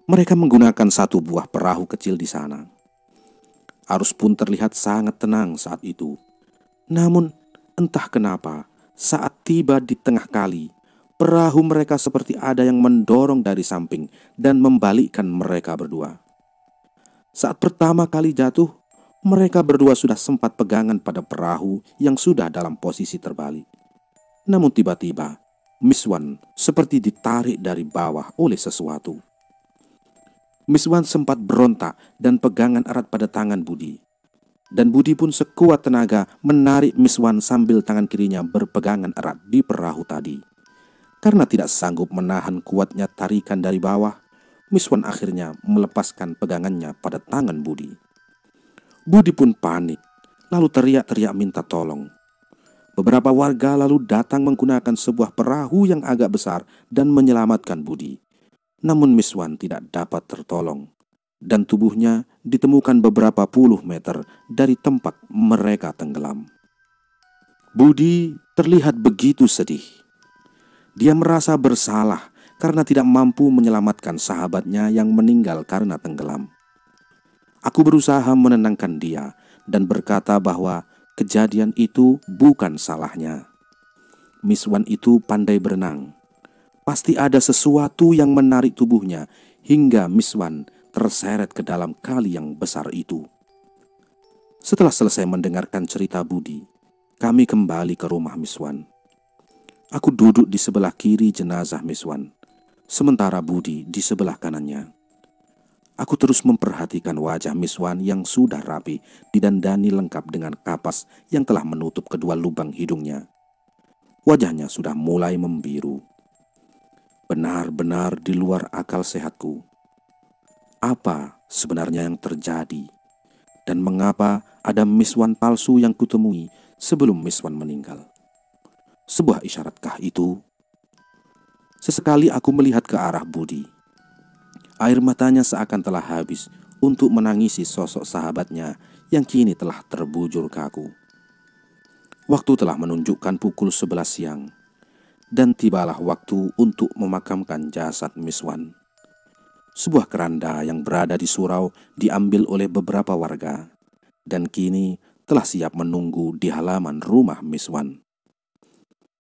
Mereka menggunakan satu buah perahu kecil di sana. Arus pun terlihat sangat tenang saat itu. Namun entah kenapa saat tiba di tengah kali, perahu mereka seperti ada yang mendorong dari samping dan membalikkan mereka berdua. Saat pertama kali jatuh, mereka berdua sudah sempat pegangan pada perahu yang sudah dalam posisi terbalik. Namun tiba-tiba, Miswan seperti ditarik dari bawah oleh sesuatu. Miswan sempat berontak dan pegangan erat pada tangan Budi. Dan Budi pun sekuat tenaga menarik Miswan sambil tangan kirinya berpegangan erat di perahu tadi. Karena tidak sanggup menahan kuatnya tarikan dari bawah, Miswan akhirnya melepaskan pegangannya pada tangan Budi. Budi pun panik, lalu teriak-teriak minta tolong. Beberapa warga lalu datang menggunakan sebuah perahu yang agak besar dan menyelamatkan Budi. Namun Miswan tidak dapat tertolong, dan tubuhnya ditemukan beberapa puluh meter dari tempat mereka tenggelam. Budi terlihat begitu sedih. Dia merasa bersalah karena tidak mampu menyelamatkan sahabatnya yang meninggal karena tenggelam. Aku berusaha menenangkan dia dan berkata bahwa kejadian itu bukan salahnya. Miswan itu pandai berenang. Pasti ada sesuatu yang menarik tubuhnya hingga Miswan terseret ke dalam kali yang besar itu. Setelah selesai mendengarkan cerita Budi, kami kembali ke rumah Miswan. Aku duduk di sebelah kiri jenazah Miswan, sementara Budi di sebelah kanannya. Aku terus memperhatikan wajah Miswan yang sudah rapi, didandani lengkap dengan kapas yang telah menutup kedua lubang hidungnya. Wajahnya sudah mulai membiru. Benar-benar di luar akal sehatku. Apa sebenarnya yang terjadi? Dan mengapa ada Miswan palsu yang kutemui sebelum Miswan meninggal? Sebuah isyaratkah itu? Sesekali aku melihat ke arah Budi. Air matanya seakan telah habis untuk menangisi sosok sahabatnya yang kini telah terbujur kaku. Waktu telah menunjukkan pukul 11 siang, dan tibalah waktu untuk memakamkan jasad Miswan. Sebuah keranda yang berada di surau diambil oleh beberapa warga, dan kini telah siap menunggu di halaman rumah Miswan.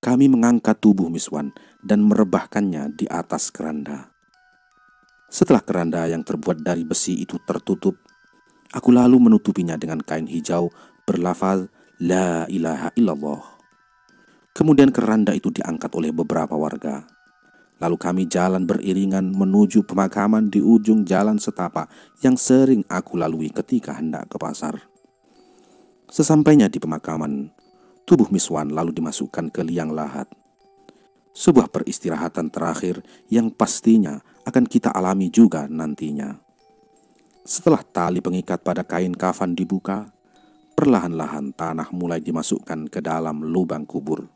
Kami mengangkat tubuh Miswan dan merebahkannya di atas keranda. Setelah keranda yang terbuat dari besi itu tertutup, aku lalu menutupinya dengan kain hijau berlafaz La ilaha illallah. Kemudian keranda itu diangkat oleh beberapa warga. Lalu kami jalan beriringan menuju pemakaman di ujung jalan setapak yang sering aku lalui ketika hendak ke pasar. Sesampainya di pemakaman, tubuh Miswan lalu dimasukkan ke liang lahat. Sebuah peristirahatan terakhir yang pastinya akan kita alami juga nantinya. Setelah tali pengikat pada kain kafan dibuka, perlahan-lahan tanah mulai dimasukkan ke dalam lubang kubur.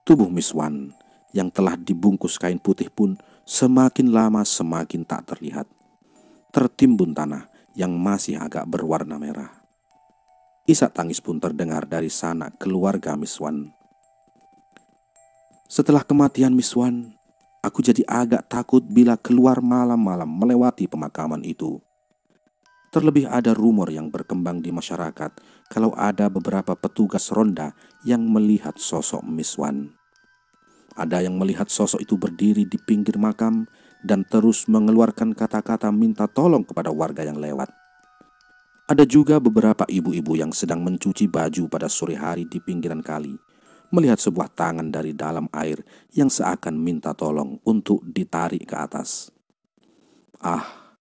Tubuh Miswan yang telah dibungkus kain putih pun semakin lama semakin tak terlihat. Tertimbun tanah yang masih agak berwarna merah. Isak tangis pun terdengar dari sanak keluarga Miswan. Setelah kematian Miswan, aku jadi agak takut bila keluar malam-malam melewati pemakaman itu. Terlebih ada rumor yang berkembang di masyarakat kalau ada beberapa petugas ronda yang melihat sosok Miswan. Ada yang melihat sosok itu berdiri di pinggir makam dan terus mengeluarkan kata-kata minta tolong kepada warga yang lewat. Ada juga beberapa ibu-ibu yang sedang mencuci baju pada sore hari di pinggiran kali, melihat sebuah tangan dari dalam air yang seakan minta tolong untuk ditarik ke atas. Ah,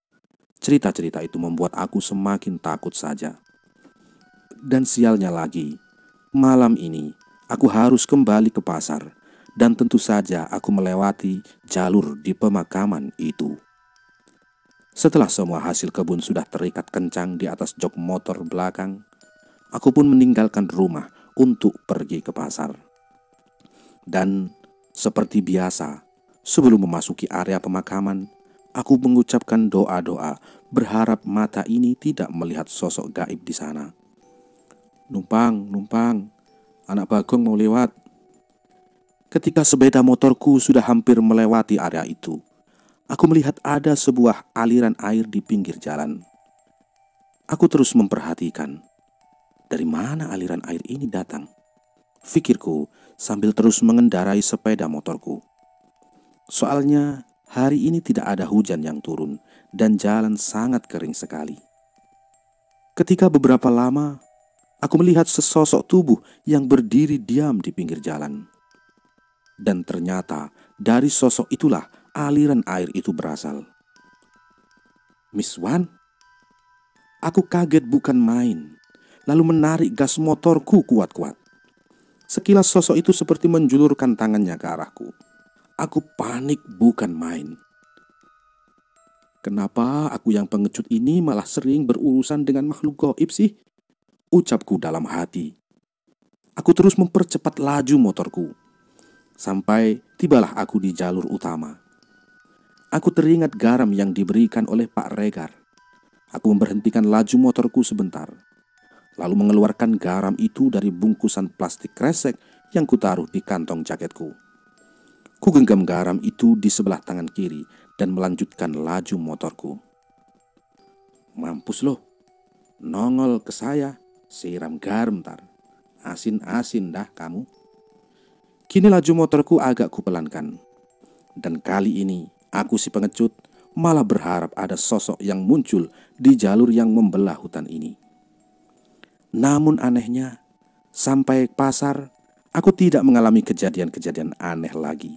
cerita-cerita itu membuat aku semakin takut saja. Dan sialnya lagi, malam ini aku harus kembali ke pasar, dan tentu saja aku melewati jalur di pemakaman itu. Setelah semua hasil kebun sudah terikat kencang di atas jok motor belakang, aku pun meninggalkan rumah untuk pergi ke pasar. Dan seperti biasa, sebelum memasuki area pemakaman, aku mengucapkan doa-doa berharap mata ini tidak melihat sosok gaib di sana. Numpang, numpang, anak Bagong mau lewat. Ketika sepeda motorku sudah hampir melewati area itu, aku melihat ada sebuah aliran air di pinggir jalan. Aku terus memperhatikan, dari mana aliran air ini datang? Pikirku sambil terus mengendarai sepeda motorku. Soalnya hari ini tidak ada hujan yang turun dan jalan sangat kering sekali. Ketika beberapa lama, aku melihat sesosok tubuh yang berdiri diam di pinggir jalan. Dan ternyata dari sosok itulah aliran air itu berasal. Miss Wan? Aku kaget bukan main, lalu menarik gas motorku kuat-kuat. Sekilas sosok itu seperti menjulurkan tangannya ke arahku. Aku panik bukan main. Kenapa aku yang pengecut ini malah sering berurusan dengan makhluk gaib sih? Ucapku dalam hati. Aku terus mempercepat laju motorku. Sampai tibalah aku di jalur utama. Aku teringat garam yang diberikan oleh Pak Regar. Aku memberhentikan laju motorku sebentar, lalu mengeluarkan garam itu dari bungkusan plastik kresek yang kutaruh di kantong jaketku. Ku genggam garam itu di sebelah tangan kiri dan melanjutkan laju motorku. Mampus loh, nongol ke saya, siram garam tar. Asin-asin dah kamu. Kini laju motorku agak kupelankan. Dan kali ini aku si pengecut malah berharap ada sosok yang muncul di jalur yang membelah hutan ini. Namun anehnya, sampai pasar aku tidak mengalami kejadian-kejadian aneh lagi.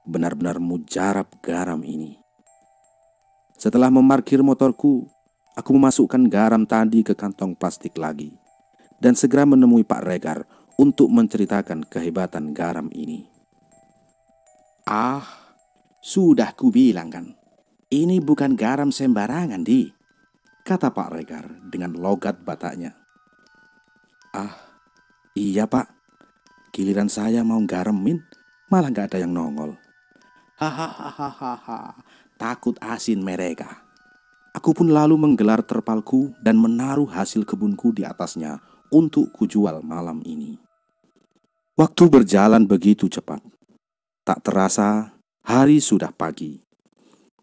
Benar-benar mujarab garam ini. Setelah memarkir motorku, aku memasukkan garam tadi ke kantong plastik lagi dan segera menemui Pak Regar untuk menceritakan kehebatan garam ini. Ah, sudah kubilang kan, ini bukan garam sembarangan, Di, kata Pak Regar dengan logat Bataknya. Ah, iya Pak, giliran saya mau garemin, malah gak ada yang nongol. Hahaha, takut asin mereka. Aku pun lalu menggelar terpalku dan menaruh hasil kebunku di atasnya untuk kujual malam ini. Waktu berjalan begitu cepat. Tak terasa hari sudah pagi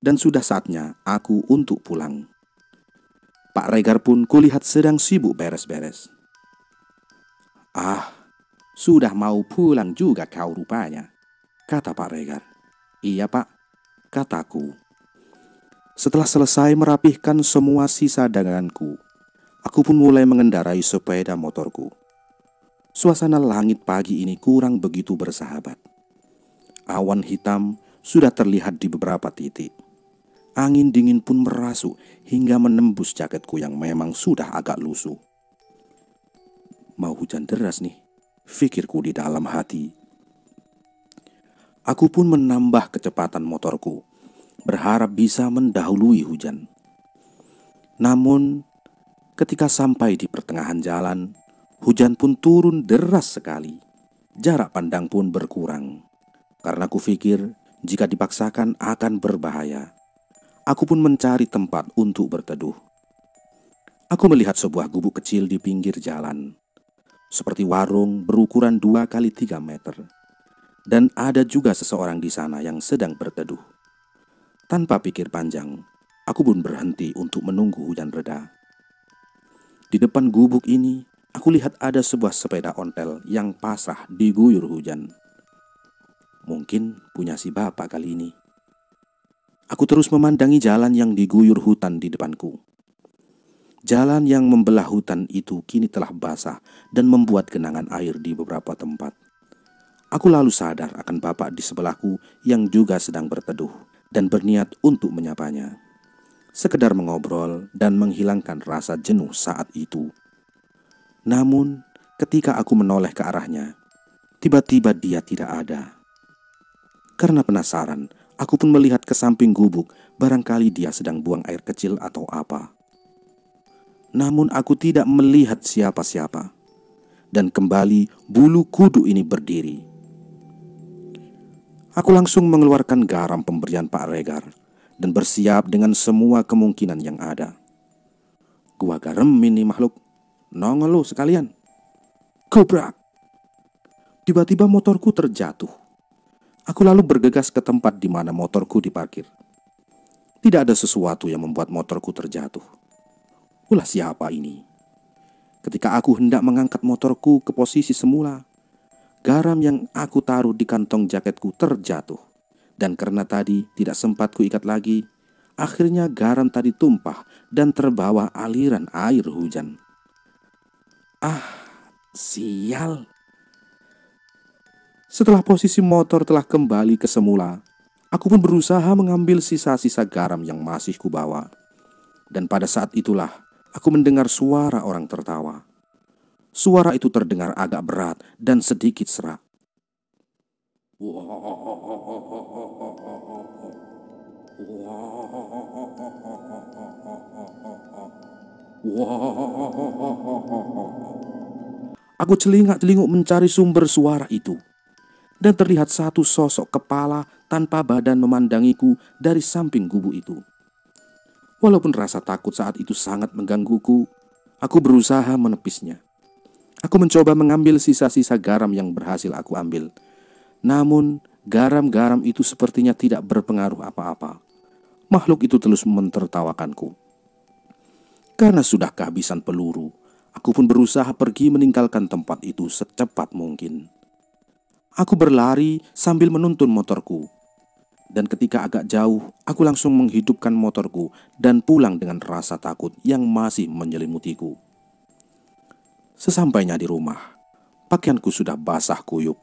dan sudah saatnya aku untuk pulang. Pak Regar pun kulihat sedang sibuk beres-beres. Ah, sudah mau pulang juga kau rupanya, kata Pak Regar. Iya Pak, kataku. Setelah selesai merapihkan semua sisa daganganku, aku pun mulai mengendarai sepeda motorku. Suasana langit pagi ini kurang begitu bersahabat. Awan hitam sudah terlihat di beberapa titik. Angin dingin pun merasuk hingga menembus jaketku yang memang sudah agak lusuh. Mau hujan deras nih, pikirku di dalam hati. Aku pun menambah kecepatan motorku, berharap bisa mendahului hujan. Namun, ketika sampai di pertengahan jalan, hujan pun turun deras sekali. Jarak pandang pun berkurang, karena kupikir jika dipaksakan akan berbahaya. Aku pun mencari tempat untuk berteduh. Aku melihat sebuah gubuk kecil di pinggir jalan, seperti warung berukuran 2x3 meter. Dan ada juga seseorang di sana yang sedang berteduh. Tanpa pikir panjang, aku pun berhenti untuk menunggu hujan reda. Di depan gubuk ini, aku lihat ada sebuah sepeda ontel yang pasrah diguyur hujan. Mungkin punya si bapak kali ini. Aku terus memandangi jalan yang diguyur hutan di depanku. Jalan yang membelah hutan itu kini telah basah dan membuat genangan air di beberapa tempat. Aku lalu sadar akan bapak di sebelahku yang juga sedang berteduh dan berniat untuk menyapanya. Sekedar mengobrol dan menghilangkan rasa jenuh saat itu. Namun, ketika aku menoleh ke arahnya, tiba-tiba dia tidak ada. Karena penasaran, aku pun melihat ke samping gubuk, barangkali dia sedang buang air kecil atau apa. Namun aku tidak melihat siapa-siapa. Dan kembali bulu kuduk ini berdiri. Aku langsung mengeluarkan garam pemberian Pak Regar dan bersiap dengan semua kemungkinan yang ada. Gua garam ini makhluk, nongol lo sekalian. Gobrak! Tiba-tiba motorku terjatuh. Aku lalu bergegas ke tempat di mana motorku diparkir. Tidak ada sesuatu yang membuat motorku terjatuh. Ulah siapa ini? Ketika aku hendak mengangkat motorku ke posisi semula, garam yang aku taruh di kantong jaketku terjatuh. Dan karena tadi tidak sempat kuikat lagi, akhirnya garam tadi tumpah dan terbawa aliran air hujan. Ah, sial! Setelah posisi motor telah kembali ke semula, aku pun berusaha mengambil sisa-sisa garam yang masih kubawa. Dan pada saat itulah aku mendengar suara orang tertawa. Suara itu terdengar agak berat dan sedikit serak. Aku celingak-celinguk mencari sumber suara itu. Dan terlihat satu sosok kepala tanpa badan memandangiku dari samping gubuk itu. Walaupun rasa takut saat itu sangat menggangguku, aku berusaha menepisnya. Aku mencoba mengambil sisa-sisa garam yang berhasil aku ambil. Namun, garam-garam itu sepertinya tidak berpengaruh apa-apa. Makhluk itu terus mentertawakanku. Karena sudah kehabisan peluru, aku pun berusaha pergi meninggalkan tempat itu secepat mungkin. Aku berlari sambil menuntun motorku. Dan ketika agak jauh, aku langsung menghidupkan motorku dan pulang dengan rasa takut yang masih menyelimutiku. Sesampainya di rumah, pakaianku sudah basah kuyup.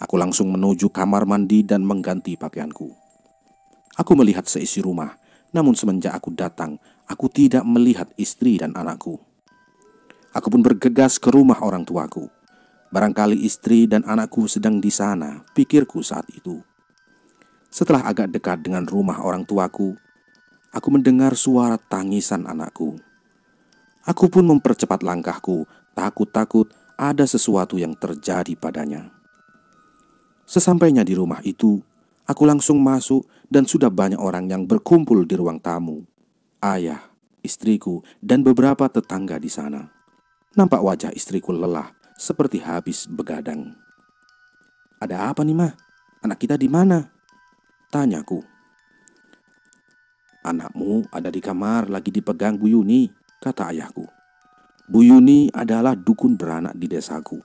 Aku langsung menuju kamar mandi dan mengganti pakaianku. Aku melihat seisi rumah, namun semenjak aku datang, aku tidak melihat istri dan anakku. Aku pun bergegas ke rumah orang tuaku. Barangkali istri dan anakku sedang di sana, pikirku saat itu. Setelah agak dekat dengan rumah orang tuaku, aku mendengar suara tangisan anakku. Aku pun mempercepat langkahku, takut-takut ada sesuatu yang terjadi padanya. Sesampainya di rumah itu, aku langsung masuk dan sudah banyak orang yang berkumpul di ruang tamu. Ayah, istriku, dan beberapa tetangga di sana. Nampak wajah istriku lelah, seperti habis begadang. "Ada apa nih, Ma? Anak kita di mana?" tanyaku. "Anakmu ada di kamar lagi dipegang Bu Yuni," kata ayahku. Bu Yuni adalah dukun beranak di desaku.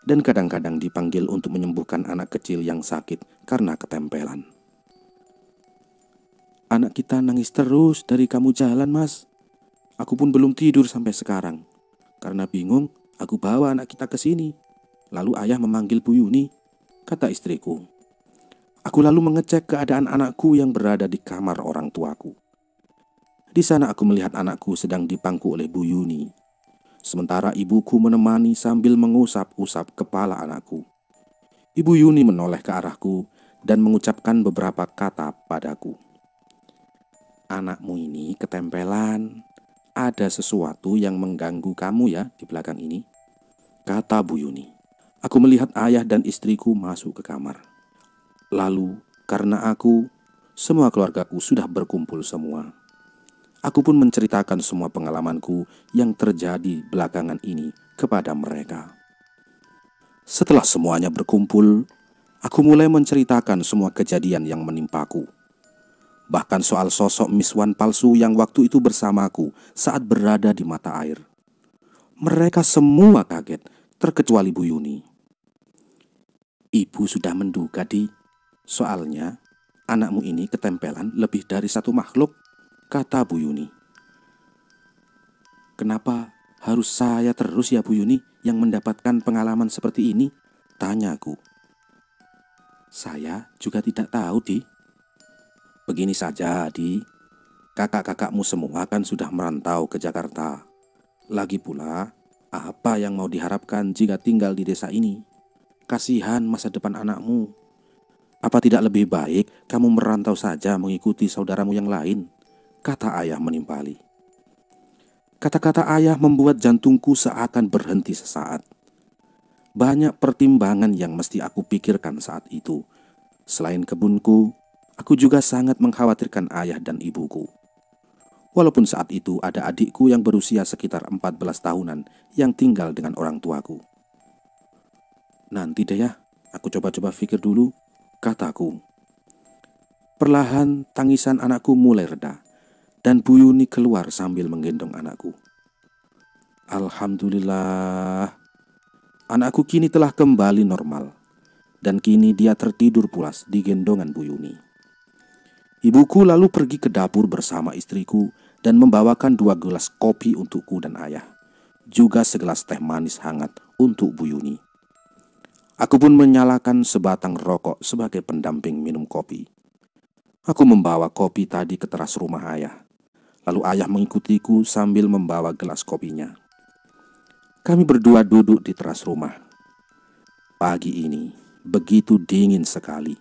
Dan kadang-kadang dipanggil untuk menyembuhkan anak kecil yang sakit karena ketempelan. "Anak kita nangis terus dari kamu jalan, Mas. Aku pun belum tidur sampai sekarang. Karena bingung, aku bawa anak kita ke sini. Lalu ayah memanggil Bu Yuni," kata istriku. Aku lalu mengecek keadaan anakku yang berada di kamar orang tuaku. Di sana aku melihat anakku sedang dipangku oleh Bu Yuni. Sementara ibuku menemani sambil mengusap-usap kepala anakku. Ibu Yuni menoleh ke arahku dan mengucapkan beberapa kata padaku. "Anakmu ini ketempelan. Ada sesuatu yang mengganggu kamu ya di belakang ini," kata Bu Yuni. Aku melihat ayah dan istriku masuk ke kamar. Lalu, karena aku, semua keluargaku sudah berkumpul semua. Aku pun menceritakan semua pengalamanku yang terjadi belakangan ini kepada mereka. Setelah semuanya berkumpul, aku mulai menceritakan semua kejadian yang menimpaku. Bahkan soal sosok Miswan palsu yang waktu itu bersamaku saat berada di mata air. Mereka semua kaget, terkecuali Bu Yuni. "Ibu sudah menduga, Di. Soalnya, anakmu ini ketempelan lebih dari satu makhluk," kata Bu Yuni. "Kenapa harus saya terus ya Bu Yuni yang mendapatkan pengalaman seperti ini?" tanyaku. Saya juga tidak tahu, Di. Begini saja, Di. Kakak-kakakmu semua kan sudah merantau ke Jakarta. Lagi pula, apa yang mau diharapkan jika tinggal di desa ini? Kasihan masa depan anakmu. Apa tidak lebih baik kamu merantau saja mengikuti saudaramu yang lain? Kata ayah menimpali. Kata-kata ayah membuat jantungku seakan berhenti sesaat. Banyak pertimbangan yang mesti aku pikirkan saat itu. Selain kebunku, aku juga sangat mengkhawatirkan ayah dan ibuku. Walaupun saat itu ada adikku yang berusia sekitar 14 tahunan yang tinggal dengan orang tuaku. Nanti deh ya, aku coba-coba pikir dulu, kataku. Perlahan tangisan anakku mulai reda dan Bu Yuni keluar sambil menggendong anakku. Alhamdulillah, anakku kini telah kembali normal dan kini dia tertidur pulas di gendongan Bu Yuni. Ibuku lalu pergi ke dapur bersama istriku dan membawakan 2 gelas kopi untukku dan ayah, juga segelas teh manis hangat untuk Bu Yuni. Aku pun menyalakan sebatang rokok sebagai pendamping minum kopi. Aku membawa kopi tadi ke teras rumah ayah. Lalu ayah mengikutiku sambil membawa gelas kopinya. Kami berdua duduk di teras rumah. Pagi ini begitu dingin sekali.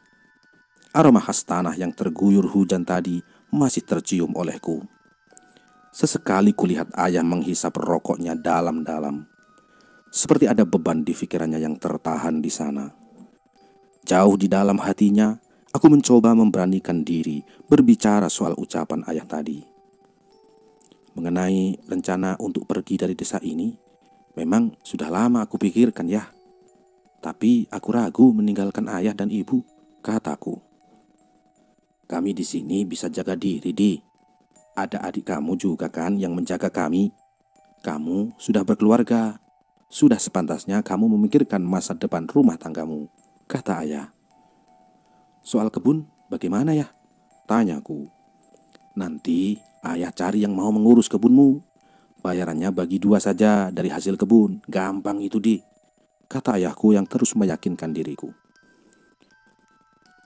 Aroma khas tanah yang terguyur hujan tadi masih tercium olehku. Sesekali kulihat ayah menghisap rokoknya dalam-dalam. Seperti ada beban di pikirannya yang tertahan di sana. Jauh di dalam hatinya, aku mencoba memberanikan diri berbicara soal ucapan ayah tadi. Mengenai rencana untuk pergi dari desa ini, memang sudah lama aku pikirkan ya. Tapi aku ragu meninggalkan ayah dan ibu, kataku. Kami di sini bisa jaga diri, Di. Ada adik kamu juga kan yang menjaga kami. Kamu sudah berkeluarga. Sudah sepantasnya kamu memikirkan masa depan rumah tanggamu, kata ayah. Soal kebun bagaimana ya? Tanyaku. Nanti ayah cari yang mau mengurus kebunmu. Bayarannya bagi 2 saja dari hasil kebun. Gampang itu, Di. Kata ayahku yang terus meyakinkan diriku.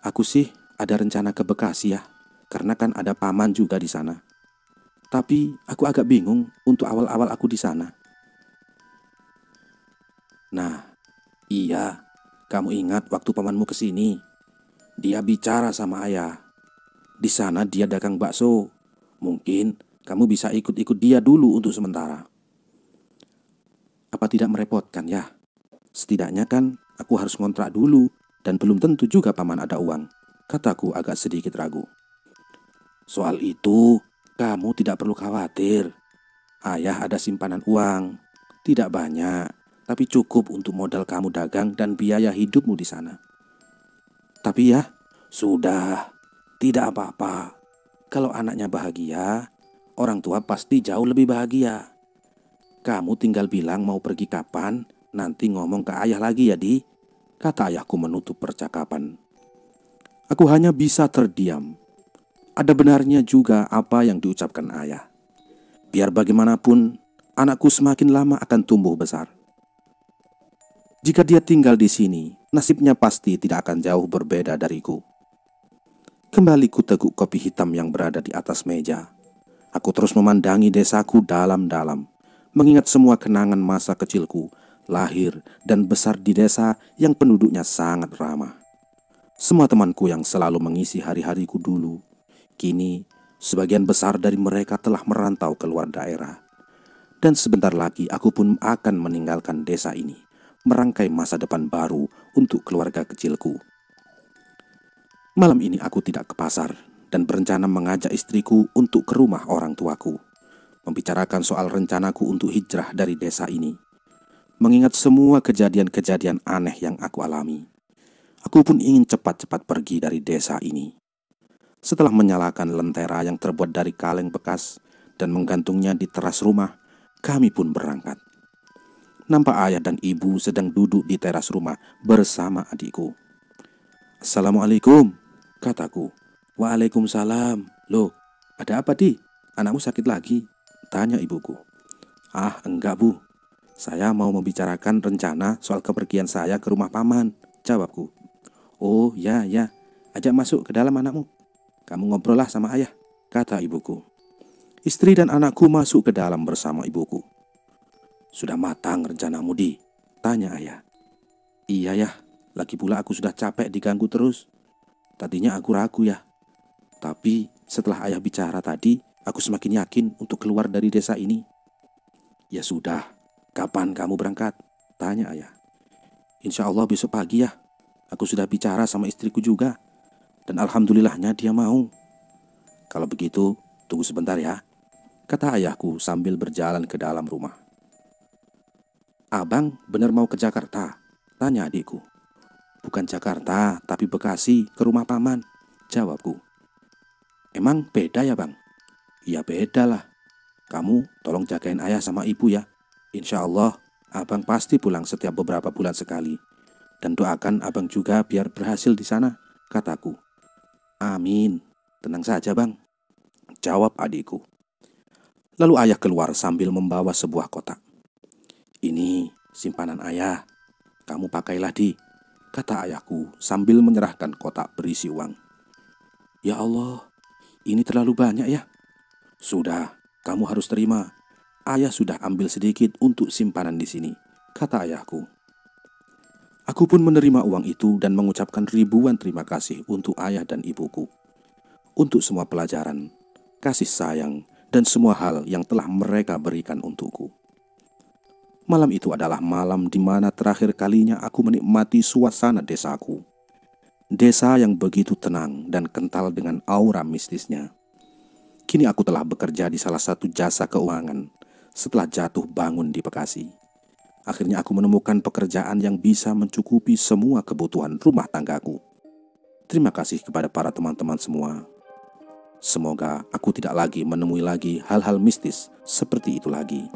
Aku sih ada rencana ke Bekasi ya, karena kan ada paman juga di sana. Tapi aku agak bingung untuk awal-awal aku di sana. Nah, iya, kamu ingat waktu pamanmu kesini? Dia bicara sama ayah. Di sana dia dagang bakso. Mungkin kamu bisa ikut-ikut dia dulu untuk sementara. Apa tidak merepotkan ya? Setidaknya kan aku harus ngontrak dulu dan belum tentu juga paman ada uang, kataku agak sedikit ragu. Soal itu, kamu tidak perlu khawatir. Ayah ada simpanan uang. Tidak banyak, tapi cukup untuk modal kamu dagang dan biaya hidupmu di sana. Tapi ya, sudah, tidak apa-apa. Kalau anaknya bahagia, orang tua pasti jauh lebih bahagia. Kamu tinggal bilang mau pergi kapan, nanti ngomong ke ayah lagi ya, Di, kata ayahku menutup percakapan. Aku hanya bisa terdiam. Ada benarnya juga apa yang diucapkan ayah. Biar bagaimanapun, anakku semakin lama akan tumbuh besar. Jika dia tinggal di sini, nasibnya pasti tidak akan jauh berbeda dariku. Kembali ku teguk kopi hitam yang berada di atas meja. Aku terus memandangi desaku dalam-dalam, mengingat semua kenangan masa kecilku, lahir dan besar di desa yang penduduknya sangat ramah. Semua temanku yang selalu mengisi hari-hariku dulu, kini sebagian besar dari mereka telah merantau keluar daerah. Dan sebentar lagi aku pun akan meninggalkan desa ini, merangkai masa depan baru untuk keluarga kecilku. Malam ini aku tidak ke pasar dan berencana mengajak istriku untuk ke rumah orang tuaku, membicarakan soal rencanaku untuk hijrah dari desa ini. Mengingat semua kejadian-kejadian aneh yang aku alami, aku pun ingin cepat-cepat pergi dari desa ini. Setelah menyalakan lentera yang terbuat dari kaleng bekas dan menggantungnya di teras rumah, kami pun berangkat. Nampak ayah dan ibu sedang duduk di teras rumah bersama adikku. Assalamualaikum, kataku. Waalaikumsalam. Loh, ada apa, Di? Anakmu sakit lagi? Tanya ibuku. Ah, enggak, Bu. Saya mau membicarakan rencana soal kepergian saya ke rumah paman, jawabku. "Oh ya, ya, ajak masuk ke dalam anakmu. Kamu ngobrol lah sama ayah," kata ibuku. Istri dan anakku masuk ke dalam bersama ibuku. "Sudah matang rencanamu, Di?" tanya ayah. "Iya ya, lagi pula aku sudah capek diganggu terus. Tadinya aku ragu ya. Tapi setelah ayah bicara tadi, aku semakin yakin untuk keluar dari desa ini." "Ya sudah, kapan kamu berangkat?" tanya ayah. "Insya Allah besok pagi ya. Aku sudah bicara sama istriku juga. Dan alhamdulillahnya dia mau." "Kalau begitu, tunggu sebentar ya," kata ayahku sambil berjalan ke dalam rumah. "Abang benar mau ke Jakarta?" tanya adikku. "Bukan Jakarta, tapi Bekasi, ke rumah paman," jawabku. "Emang beda ya bang?" "Ya beda lah. Kamu tolong jagain ayah sama ibu ya. Insya Allah abang pasti pulang setiap beberapa bulan sekali. Dan doakan abang juga biar berhasil di sana," kataku. "Amin, tenang saja bang," jawab adikku. Lalu ayah keluar sambil membawa sebuah kotak. "Ini simpanan ayah, kamu pakailah Di," kata ayahku sambil menyerahkan kotak berisi uang. "Ya Allah, ini terlalu banyak ya." "Sudah, kamu harus terima. Ayah sudah ambil sedikit untuk simpanan di sini," kata ayahku. Aku pun menerima uang itu dan mengucapkan ribuan terima kasih untuk ayah dan ibuku. Untuk semua pelajaran, kasih sayang, dan semua hal yang telah mereka berikan untukku. Malam itu adalah malam di mana terakhir kalinya aku menikmati suasana desaku. Desa yang begitu tenang dan kental dengan aura mistisnya. Kini aku telah bekerja di salah satu jasa keuangan setelah jatuh bangun di Bekasi. Akhirnya aku menemukan pekerjaan yang bisa mencukupi semua kebutuhan rumah tanggaku. Terima kasih kepada para teman-teman semua. Semoga aku tidak lagi menemui lagi hal-hal mistis seperti itu lagi.